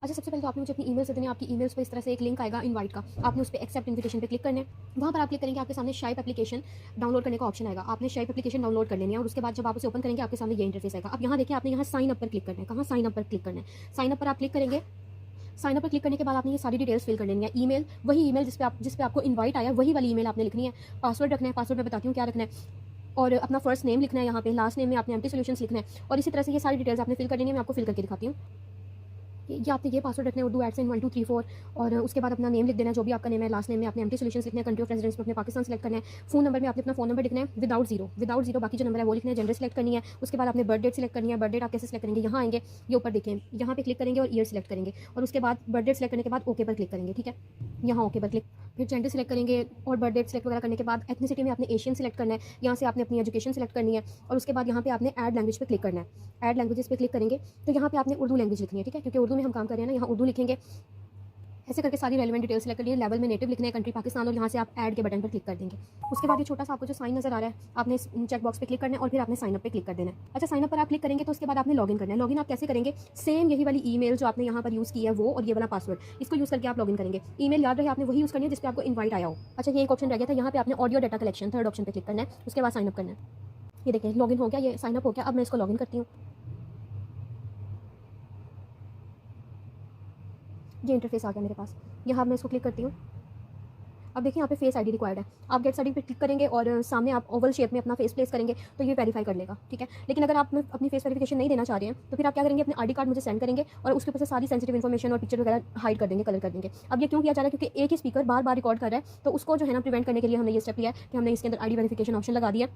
अच्छा, सबसे पहले तो आपने मुझे अपनी ईमेल से देनी है। आपकी ईमेल्स पे इस तरह से एक लिंक आएगा इनवाइट का, आपने उस पे एक्सेप्ट इन्विटेशन पे क्लिक करना है। वहाँ पर आप क्लिक करेंगे, आपके सामने शाइप एप्लीकेशन डाउनलोड करने का ऑप्शन आएगा। आपने शाइप एप्लीकेशन डाउनलोड कर लेनी है और उसके बाद जब आप उसे ओपन करेंगे आपके सामने ये इंटरफेस आएगा। अब यहाँ देखिए, आपने यहाँ साइन अप पर क्लिक करना है। कहाँ? साइन अप पर क्लिक करना है। साइन अप पर आप क्लिक करेंगे। साइन अप पर क्लिक करने के बाद आपने ये सारी डिटेल्स फिल कर लेनी है। ईमेल, वही ईमेल जिस पे आपको इनवाइट आया, वही वाली ईमेल आपने लिखनी है। पासवर्ड रखना है, पासवर्ड मैं बताती हूँ क्या रखना है। और अपना फर्स्ट नेम लिखना है यहाँ पे, लास्ट नेम में आपने एम्प्टी सॉल्यूशंस लिखना है। और इसी तरह से ये सारी डिटेल्स आपने फिल कर लेनी है। मैं आपको फिल करके दिखाती हूँ। ये आपने ये पासवर्ड रखना है, उर्दू @ 1 2 3 4। और उसके बाद अपना नेम लिख देना है, जो भी आपका नेम है। लास्ट नेम में आपने एम्प्टी सॉल्यूशंस लिखना है। कंट्री ऑफ रेजिडेंस में अपने पाकिस्तान सेलेक्ट करना है। फोन नंबर में आपने अपना फोन नंबर लिखना है विदाउट जीरो, बाकी जो नंबर है वो लिखना है। जेंडर सेलेक्ट करनी है। उसके बाद आपने बर्थ डेट सेलेक्ट करनी है। बर्थ डेट आप कैसे सेलेक्ट करेंगे? यहाँ आएंगे, ये ऊपर देखें, यहाँ पे क्लिक करेंगे और ईयर सेलेक्ट करेंगे। और उसके बाद बर्थ डेट सेलेक्ट करने के बाद ओके पर क्लिक करेंगे। ठीक है, यहाँ ओके पर क्लिक, फिर जेंडर सेलेक्ट करेंगे और बर्थ डेट सेलेक्ट वगैरह करने के बाद एथनिसिटी में आपने एशियन सेलेक्ट करना है। यहाँ से आपने अपनी एजुकेशन सेलेक्ट करनी है। और उसके बाद यहाँ पे आपने ऐड लैंग्वेज पे क्लिक करना है। ऐड लैंग्वेजेस पे क्लिक करेंगे तो यहाँ पे आपने उर्दू लैंग्वेज लिखनी है। ठीक है, क्योंकि उर्दू में हम काम कर रहे हैं ना, यहाँ उर्दू लिखेंगे। ऐसे करके सारी रेलेवेंट डिटेल्स सेलेक्ट करनी है। लेवल में नेटिव लिखना है, कंट्री पाकिस्तान, और यहाँ से आप ऐड के बटन पर क्लिक कर देंगे। उसके बाद ये छोटा सा आपको जो साइन नजर आ रहा है, आपने इस चेक बॉक्स पे क्लिक करना है और फिर आपने साइन अप पे क्लिक कर देना है। अच्छा, साइन अप पर आप क्लिक करेंगे तो उसके बाद आपने लॉगिन करना है। लॉगिन आप कैसे करेंगे? सेम यही वाली ईमेल जो आपने यहाँ पर यूज़ की है वो, और ये वाला पासवर्ड, इसको यूज़ करके आप लॉगिन करेंगे। ईमेल याद रहे आपने वही यूज़ करनी है जिस पे आपको इन्वाइट आया हो। अच्छा, ये एक ऑप्शन रह गया था, यहाँ पे आपने audio data collection, third option पे क्लिक करना है। उसके बाद साइन अप करना है। ये देखिए, लॉगिन हो गया, ये साइन अप हो गया। अब मैं इसको लॉगिन करती हूँ। ये इंटरफेस आ गया मेरे पास। यहाँ मैं इसको क्लिक करती हूँ। अब देखिए, यहाँ पे फेस आईडी रिक्वायर्ड है। आप गेट आईडी पे क्लिक करेंगे और सामने आप ओवल शेप में अपना फेस प्लेस करेंगे तो ये वेरीफाई कर लेगा। ठीक है, लेकिन अगर आप अपनी फेस वेरिफिकेशन नहीं देना चाह रहे हैं तो फिर आप क्या करेंगे? अपने आईडी कार्ड मुझे सेंड करेंगे और उसके ऊपर से सारी सेंसिटिव इन्फॉर्मेशन और पिक्चर वगैरह हाइड कर देंगे, कलर कर देंगे। अब ये क्यों किया जा रहा है? क्योंकि एक ही स्पीकर बार बार रिकॉर्ड कर रहा है, तो उसको जो है ना प्रिवेंट करने के लिए हमने ये स्टेप लिया है कि हमने इसके अंदर आईडी वेरिफिकेशन ऑप्शन लगा दिया।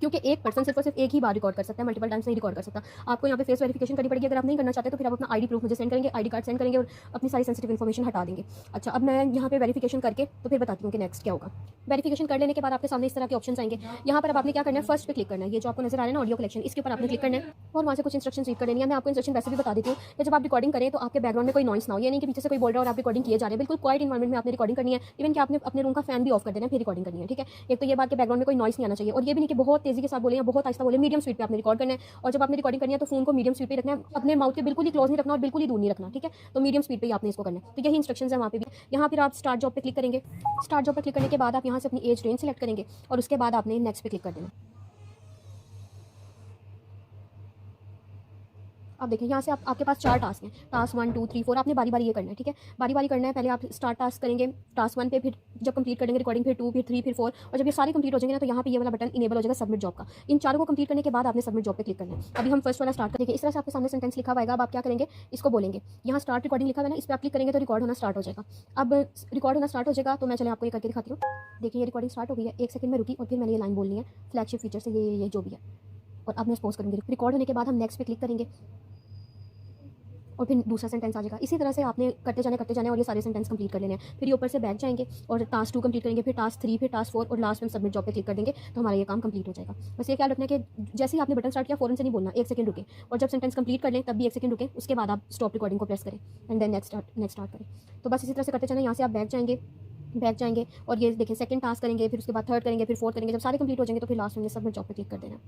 क्योंकि एक पर्सन सिर्फ और सिर्फ एक ही बार रिकॉर्ड कर सकता है, मल्टीपल टाइम्स नहीं रिकॉर्ड कर सकता। आपको यहाँ पे फेस वेरिफिकेशन करनी पड़ेगी। अगर आप नहीं करना चाहते तो फिर आप अपना आईडी प्रूफ मुझे सेंड करेंगे, आईडी कार्ड सेंड करेंगे और अपनी सारी सेंसिटिव इन्फॉर्मेशन हटा देंगे। अच्छा, अब मैं यहाँ पे वेरिफिकेशन करके तो फिर बताती हूँ कि नेक्स्ट क्या होगा। वेरिफिकेशन कर लेने के बाद आपके सामने इस तरह के ऑप्शन आएंगे। यहाँ पर अब आपने क्या करना है? फर्स्ट पे क्लिक करना है। ये जो आपको नजर आ रहा है ना, ऑडियो कलेक्शन, इसके ऊपर आपने क्लिक करना है और वहाँ से कुछ इंस्ट्रक्शन रीड कर लेनी है। मैं आपको इंस्ट्रक्शन वैसे भी बता देती हूँ कि जब आप रिकॉर्डिंग करें तो आपके बैकग्राउंड में कोई नॉइस ना हो। ये नहीं कि पीछे से कोई बोल रहा है और आप रिकॉर्डिंग किए जा रहे हैं। बिल्कुल क्वाइट इन्वायरमेंट में आपने रिकॉर्डिंग करनी है। इवन कि आपने अपने रूम का फैन भी ऑफ कर देना है, फिर रिकॉर्डिंग करनी है। ठीक है, एक तो ये बात कि बैकग्राउंड में कोई नॉइस नहीं आना चाहिए, और ये भी नहीं कि बहुत तेजी के साथ बोले या बहुत आहिस्ता बोले। मीडियम स्पीड पे आपने रिकॉर्ड करना है। और जब आपने रिकॉर्डिंग करनी है तो फोन को मीडियम स्पीड पे रखना है, अपने माउथ के बिल्कुल ही क्लोज नहीं रखना और बिल्कुल ही दूर नहीं रखना। ठीक है, तो मीडियम स्पीड पे ही आपने इसको करना है। तो यही इंस्ट्रक्शंस है वहाँ पे भी। यहाँ फिर आप स्टार्ट जॉब पे क्लिक करेंगे। स्टार्ट जॉब पे क्लिक करने के बाद आप यहाँ से अपनी एज रेंज सेलेक्ट करेंगे और उसके बाद आपने नेक्स्ट पे क्लिक कर देना। अब देखिए, यहाँ से आपके पास 4 टास्क हैं, टास्क 1 2 3 4। आपने बारी बारी ये करना है। ठीक है, बारी बारी करना है। पहले आप स्टार्ट टास्क करेंगे टास्क 1 पे, फिर जब कंप्लीट करेंगे रिकॉर्डिंग, फिर 2, फिर 3, फिर 4। और जब ये सारे कंप्लीट हो जाएंगे ना तो यहाँ पे ये वाला बटन इनेबल हो जाएगा, सबमिट जॉब का। इन चारों को कंप्लीट करने के बाद आपने सबमिट जॉब पे क्लिक करना है। अभी हम फर्स्ट वाला स्टार्ट करेंगे। इस तरह से आपके सामने सेंटेंस लिखा हुआ है। अब आप क्या करेंगे? इसको बोलेंगे। यहाँ स्टार्ट रिकॉर्डिंग लिखा हुआ है ना, इस पर आप क्लिक करेंगे तो रिकॉर्ड होना स्टार्ट हो जाएगा। अब रिकॉर्ड होना स्टार्ट हो जाएगा तो मैं चले आपको ये करके दिखाती हूँ। देखिए, ये रिकॉर्डिंग स्टार्ट हो गई है। 1 सेकंड में रुकी और फिर मैंने ये लाइन बोलनी है, फ्लैगशिप फीचर से ये जो भी है। और अब मैं पोस्ट करूँगी। रिकॉर्ड होने के बाद हम नेक्स्ट पे क्लिक करेंगे और फिर दूसरा सेंटेंस आ जाएगा। इसी तरह से आपने करते जाने और ये सारे सेंटेंस कंप्लीट कर लेने हैं। फिर ये ऊपर से बैक जाएंगे और टास्क 2 कंप्लीट करेंगे, फिर टास्क 3, फिर टास्क 4 और लास्ट में सबमिट जॉब पे क्लिक कर देंगे तो हमारा ये काम कंप्लीट हो जाएगा। बस ये ख्याल रखना है कि जैसे ही आपने बटन स्टार्ट किया फ़ौरन से नहीं बोलना, 1 सेकंड रुके, और जब सेंटेंस कंप्लीट कर लें तब भी 1 सेकंड रुके, उसके बाद आप स्टॉप रिकॉर्डिंग को प्रेस करें एंड देन नेक्स्ट स्टार्ट करें। तो बस इसी तरह से करते चलें। यहाँ से आप बैक जाएंगे और ये देखें, सेकंड टास्क करेंगे, फिर उसके बाद थर्ड करेंगे, फिर फोर्थ करेंगे। जब सारे कंप्लीट हो जाएंगे तो फिर लास्ट में सबमिट जॉब पे क्लिक कर देना।